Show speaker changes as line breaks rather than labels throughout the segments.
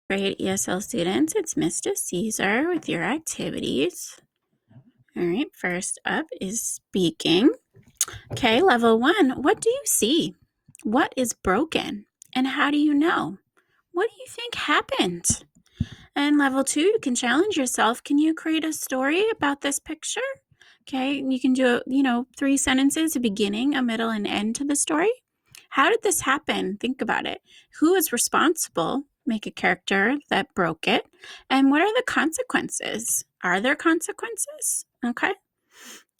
grade ESL students, it's Mr. Caesar with your activities. All right, first up is speaking. Okay, level 1, what do you see? What is broken? And how do you know? What do you think happened? And level 2, you can challenge yourself. Can you create a story about this picture? Okay, you can do, 3 sentences, a beginning, a middle, and end to the story. How did this happen? Think about it. Who is responsible? Make a character that broke it. And what are the consequences? Are there consequences? Okay.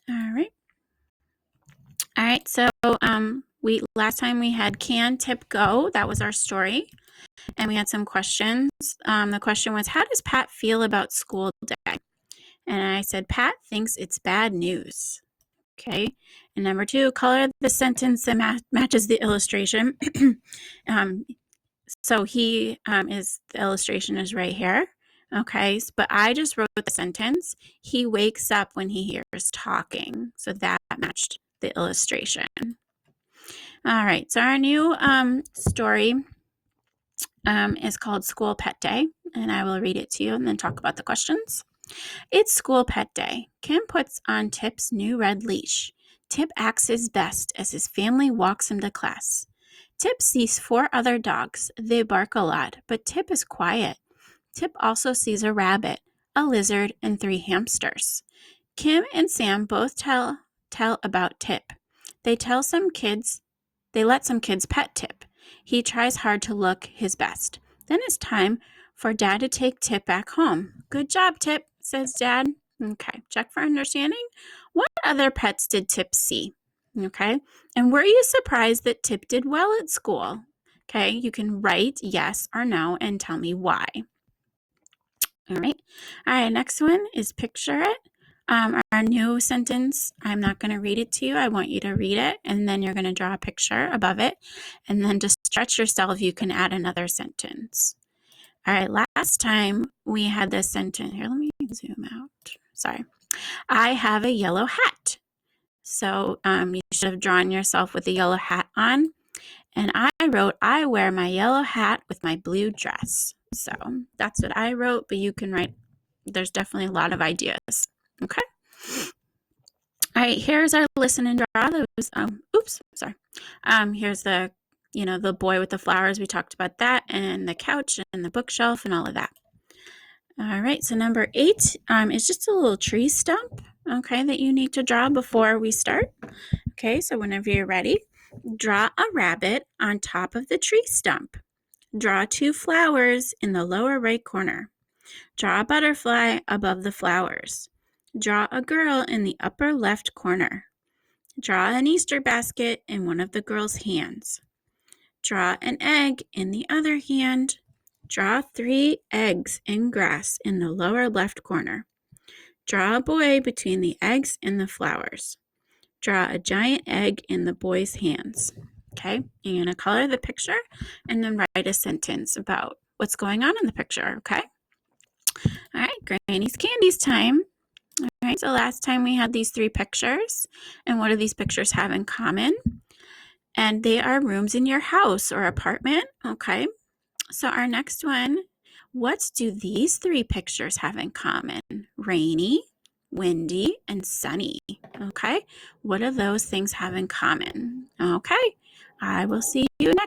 All right. All right. So last time we had can, tip, go. That was our story. And we had some questions. The question was, how does Pat feel about school day? And I said, Pat thinks it's bad news. Okay. And number 2, color the sentence that matches the illustration. So he the illustration is right here. Okay. But I just wrote the sentence. He wakes up when he hears talking. So that matched the illustration. All right. So our new story is called School Pet Day. And I will read it to you and then talk about the questions. It's school pet day. Kim puts on Tip's new red leash. Tip acts his best as his family walks him to class. Tip sees 4 other dogs. They bark a lot, but Tip is quiet. Tip also sees a rabbit, a lizard, and 3 hamsters. Kim and Sam both tell about Tip. They let some kids pet Tip. He tries hard to look his best. Then it's time for Dad to take Tip back home. Good job, Tip, says Dad. Okay, check for understanding. What other pets did Tip see? Okay, and were you surprised that Tip did well at school? Okay, you can write yes or no and tell me why. All right, next one is picture it. Our new sentence, I'm not going to read it to you. I want you to read it, and then you're going to draw a picture above it. And then to stretch yourself, you can add another sentence. All right, last time we had this sentence. Here, let me zoom out. Sorry. I have a yellow hat. So you should have drawn yourself with a yellow hat on. And I wrote, I wear my yellow hat with my blue dress. So that's what I wrote, but you can write, there's definitely a lot of ideas. Okay. All right, here's our listen and draw. Here's the boy with the flowers. We talked about that, and the couch and the bookshelf and all of that. All right, so number 8 is just a little tree stump, okay, that you need to draw before we start. Okay, so whenever you're ready, draw a rabbit on top of the tree stump. Draw 2 flowers in the lower right corner. Draw a butterfly above the flowers. Draw a girl in the upper left corner. Draw an Easter basket in one of the girl's hands. Draw an egg in the other hand. Draw 3 eggs in grass in the lower left corner. Draw a boy between the eggs and the flowers. Draw a giant egg in the boy's hands. Okay, you're going to color the picture and then write a sentence about what's going on in the picture, okay? All right, Granny's Candies time. All right, so last time we had these 3 pictures, and what do these pictures have in common? And they are rooms in your house or apartment, okay? So our next one, what do these 3 pictures have in common? Rainy, windy, and sunny, okay? What do those things have in common? Okay, I will see you next